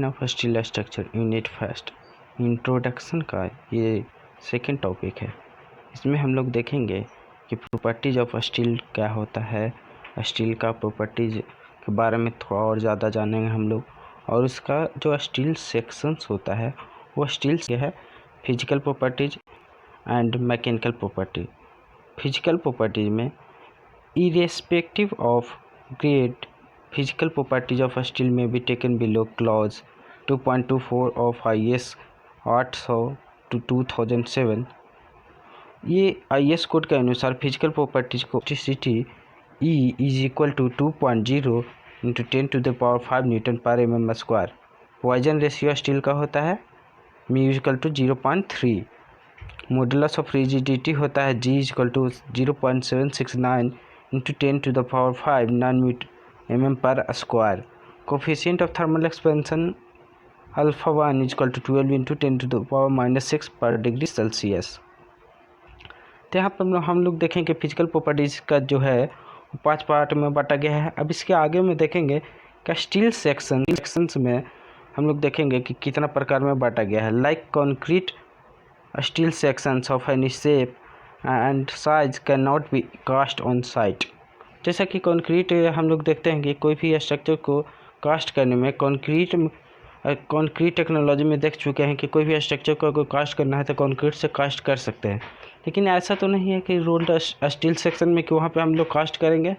Design of steel structure unit first introduction का ये second topic है। इसमें हम लोग देखेंगे कि प्रॉपर्टीज ऑफ स्टील क्या होता है, स्टील का प्रॉपर्टीज के बारे में थोड़ा और ज़्यादा जानेंगे हम लोग। और उसका जो स्टील सेक्शंस होता है वो स्टील से है physical properties and mechanical property. Physical properties में irrespective of grade, physical properties of steel may be taken below clause 2.24 of IS 800/2007। ये IS कोड के अनुसार फिजिकल प्रॉपर्टीज को electricity E = 2.0 × 10⁵ N/mm²। Poisson ratio steel का होता है μ = 0.3। Modulus of rigidity होता है G = 0.769 × 10⁵ Nm²। Coefficient of thermal expansion α1 = 12 × 10⁻⁻6 पर डिग्री सेल्सियस। तो यहाँ पर हम लोग देखें कि फिजिकल प्रॉपर्टीज़ का जो है 5 पार्ट में बांटा गया है। अब इसके आगे में देखेंगे कि स्टील सेक्शंस में हम लोग देखेंगे कि कितना प्रकार में बांटा गया है। Like concrete steel sections of any shape and size can not be cast on site. जैसा कि कंक्रीट हम लोग देखते हैं कि कोई भी स्ट्रक्चर को कास्ट करने में कंक्रीट टेक्नोलॉजी में देख चुके हैं कि कोई भी स्ट्रक्चर को अगर कास्ट करना है तो कंक्रीट से कास्ट कर सकते हैं। लेकिन ऐसा तो नहीं है कि रोल्ड स्टील सेक्शन में कि वहाँ पे हम लोग कास्ट करेंगे।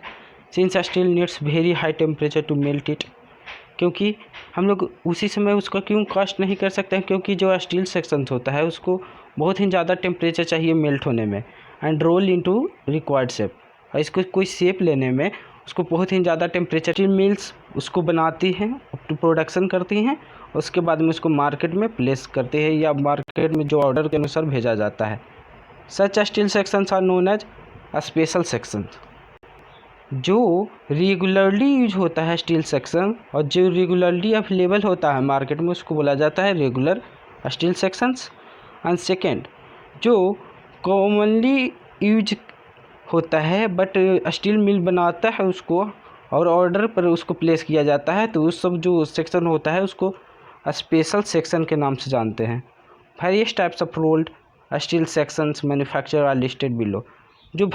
Since steel needs very high temperature to melt it, क्योंकि हम लोग उसी समय उसको क्यों कास्ट नहीं कर सकते हैं, क्योंकि जो स्टील सेक्शन होता है उसको बहुत ही ज़्यादा टेम्परेचर चाहिए मेल्ट होने में and roll into required shape. और इसको कोई शेप लेने में उसको बहुत ही ज़्यादा टेम्परेचर, स्टील मिल्स उसको बनाती हैं, प्रोडक्शन करती हैं, उसके बाद में उसको मार्केट में प्लेस करती है या मार्केट में जो ऑर्डर के अनुसार भेजा जाता है। Such steel sections are known as special section. जो रेगुलरली यूज होता है स्टील सेक्शन और जो रेगुलरली अवेलेबल होता है मार्केट में उसको बोला जाता है regular steel sections. And second, जो कॉमनली यूज होता है बट स्टील मिल बनाता है उसको और ऑर्डर पर उसको प्लेस किया जाता है, तो उस सब जो सेक्शन होता है उसको स्पेशल सेक्शन के नाम से जानते हैं। Various types of rolled steel sections manufacture are listed below. जो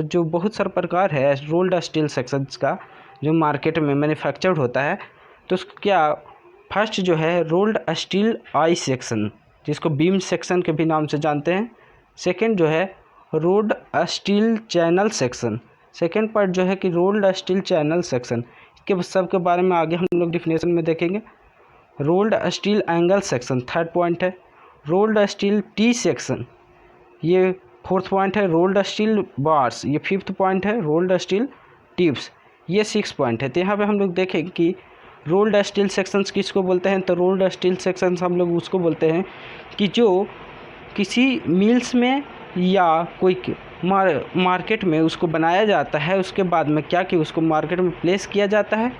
जो बहुत सारा प्रकार है रोल्ड स्टील सेक्शंस का जो मार्केट में मैन्युफैक्चर्ड होता है, तो उसको क्या फर्स्ट जो है रोल्ड स्टील आई सेक्शन, जिसको बीम सेक्शन के भी नाम से जानते हैं। सेकेंड जो है rolled steel channel section. Second part जो है कि रोल्ड स्टील चैनल सेक्शन के सब के बारे में आगे हम लोग डिफिनेशन में देखेंगे। Rolled steel angle section third point है। रोल्ड स्टील टी सेक्शन ये फोर्थ पॉइंट है। रोल्ड स्टील बार्स ये फिफ्थ पॉइंट है। रोल्ड स्टील ट्यूब्स ये 6 पॉइंट है। तो यहाँ पे हम लोग देखें कि रोल्ड स्टील सेक्शंस किसको बोलते हैं, तो रोल्ड स्टील सेक्शंस हम लोग उसको बोलते हैं कि जो किसी मिल्स में या कोई मार्केट में उसको बनाया जाता है, उसके बाद में क्या कि उसको मार्केट में प्लेस किया जाता है,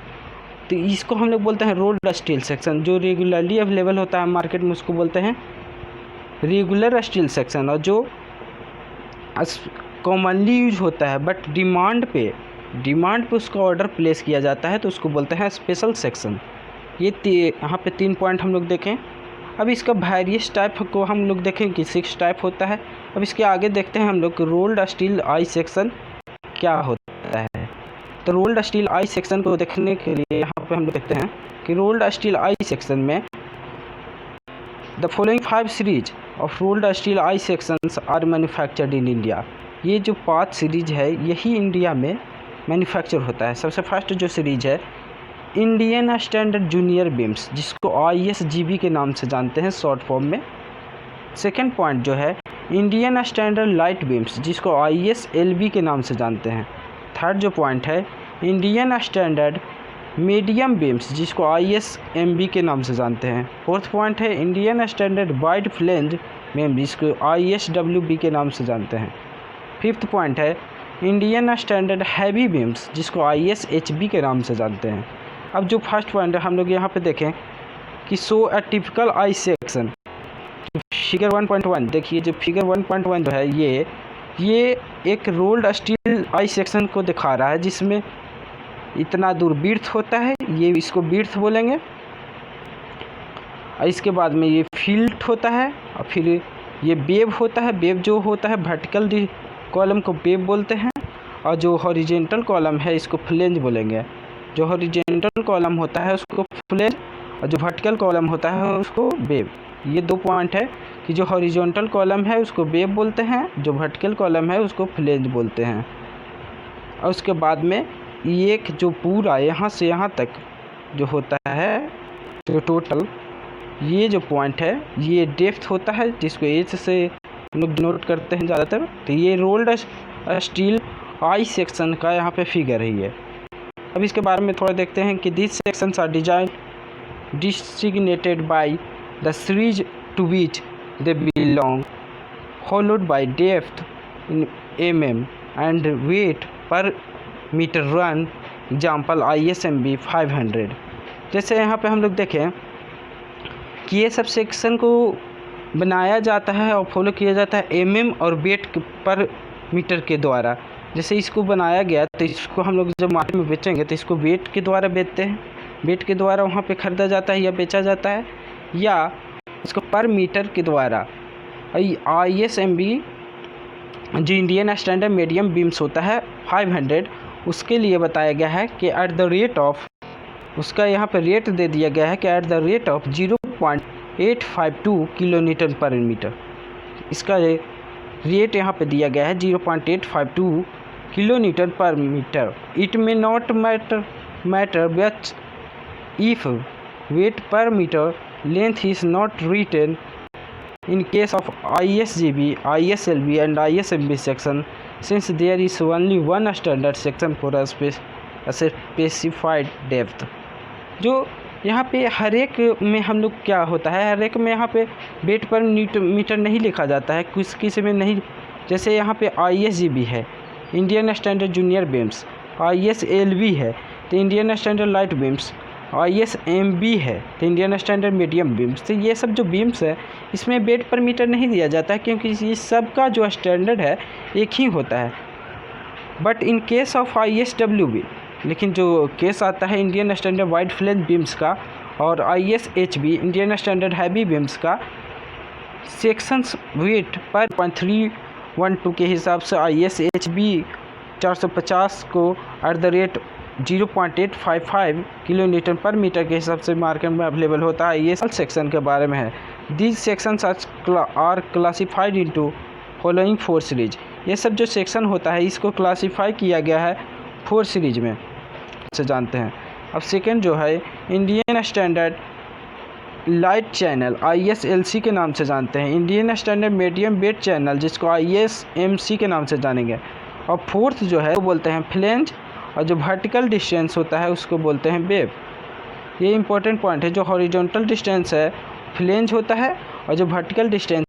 तो इसको हम लोग बोलते हैं रोल्ड स्टील सेक्शन। जो रेगुलरली अवेलेबल होता है मार्केट में उसको बोलते हैं रेगुलर स्टील सेक्शन। और जो कॉमनली यूज होता है बट डिमांड पे उसका ऑर्डर प्लेस किया जाता है, तो उसको बोलते हैं स्पेशल सेक्शन। ये यहाँ पे 3 पॉइंट हम लोग देखें। अब इसका वेरियस टाइप को हम लोग देखें कि 6 टाइप होता है। अब इसके आगे देखते हैं हम लोग रोल्ड स्टील आई सेक्शन क्या होता है। तो रोल्ड स्टील आई सेक्शन को देखने के लिए यहाँ पे हम लोग देखते हैं कि रोल्ड स्टील आई सेक्शन में the following 5 series of rolled steel I sections are manufactured in India. ये जो 5 सीरीज है यही इंडिया में मैन्युफैक्चर होता है। सबसे फर्स्ट जो सीरीज है इंडियन स्टैंडर्ड जूनियर बीम्स, जिसको ISGB के नाम से जानते हैं शॉर्ट फॉर्म में। सेकेंड पॉइंट जो है इंडियन स्टैंडर्ड लाइट बीम्स, जिसको ISLB के नाम से जानते हैं। थर्ड जो पॉइंट है इंडियन स्टैंडर्ड मीडियम बीम्स, जिसको ISMB के नाम से जानते हैं। फोर्थ पॉइंट है Indian standard wide flange beam, जिसको ISWB के नाम से जानते हैं। फिफ्थ पॉइंट है इंडियन स्टैंडर्ड हैवी बीम्स, जिसको ISHB के नाम से जानते हैं। अब जो फर्स्ट पॉइंट है हम लोग यहाँ पे देखें कि so a typical I section. Figure 1.1 देखिए, जो फिगर 1.1 जो है ये एक रोल्ड स्टील आई सेक्शन को दिखा रहा है, जिसमें इतना दूर बिर्थ होता है, ये इसको बिर्थ बोलेंगे। और इसके बाद में ये फील्ड होता है और फिर ये वेव होता है। वेव जो होता है वर्टिकल कॉलम को वेव बोलते हैं और जो हॉरिजेंटल कॉलम है इसको फ्लेंज बोलेंगे। जो हॉरिजेंटल कॉलम होता है उसको फ्लेंज और जो वर्टिकल कॉलम होता है उसको वेव। ये दो पॉइंट है कि जो हॉरिजॉन्टल कॉलम है उसको वेव बोलते हैं, जो वर्टिकल कॉलम है उसको फ्लेंज बोलते हैं। और उसके बाद में एक जो पूरा यहाँ से यहाँ तक जो होता है जो टोटल ये जो पॉइंट है ये डेप्थ होता है, जिसको एच से हम लोग डिनोट करते हैं ज़्यादातर। तो ये रोल्ड स्टील आई सेक्शन का यहाँ पे फिगर है ये। अब इसके बारे में थोड़ा देखते हैं कि this sections are design designated by the series to which they belong, followed by depth in mm and weight per meter run, example ISMB 500। जैसे यहाँ पे हम लोग देखें कि ये सब सेक्शन को बनाया जाता है और फॉलो किया जाता है mm और वेट पर मीटर के द्वारा। जैसे इसको बनाया गया तो इसको हम लोग जब मार्केट में बेचेंगे तो इसको वेट के द्वारा बेचते हैं, वेट के द्वारा वहाँ पे ख़रीदा जाता है या बेचा जाता है, या इसको पर मीटर के द्वारा। ISMB जो इंडियन स्टैंडर्ड मीडियम बीम्स होता है 500, उसके लिए बताया गया है कि एट द रेट ऑफ, उसका यहाँ पे रेट दे दिया गया है कि at the rate of 0.852 kilonewton per metre. इसका रेट यहाँ पे दिया गया है 0.852 kilonewton per metre. It may not matter but if weight per metre length is not written in case of ISGB, ISLB and ISMB section, since there is only one standard section for a specified depth। जो यहाँ पे हर एक में हम लोग क्या होता है, हर एक में यहाँ पे वेट पर मीटर नहीं लिखा जाता है, कुछ किसी में नहीं। जैसे यहाँ पे ISGB है Indian standard junior beams, ISLB है तो Indian standard light beams, ISMB है तो इंडियन स्टैंडर्ड मीडियम बीम्स। तो ये सब जो बीम्स है इसमें वेट पर मीटर नहीं दिया जाता है क्योंकि ये सब का जो स्टैंडर्ड है एक ही होता है। But in case of ISWB, लेकिन जो केस आता है Indian standard wide flange beams का और ISHB Indian standard heavy beams का, सेक्शंस वेट पर 0.312 के हिसाब से ISHB 450 को eight the rate 0.855 kilo Newton per metre के हिसाब से मार्केट में अवेलेबल होता है। ये सेक्शन के बारे में है। These sections are classified into following 4 series. ये सब जो सेक्शन होता है इसको क्लासीफाई किया गया है 4 सीरीज में से जानते हैं। अब सेकेंड जो है Indian standard light channel ISLC के नाम से जानते हैं, Indian standard medium wait channel जिसको ISMC के नाम से जानेंगे, और फोर्थ जो है वो बोलते हैं फ्लेंज, और जो वर्टिकल डिस्टेंस होता है उसको बोलते हैं वेव। ये इंपॉर्टेंट पॉइंट है। जो हॉरिजॉन्टल डिस्टेंस है फ्लेंज होता है और जो वर्टिकल डिस्टेंस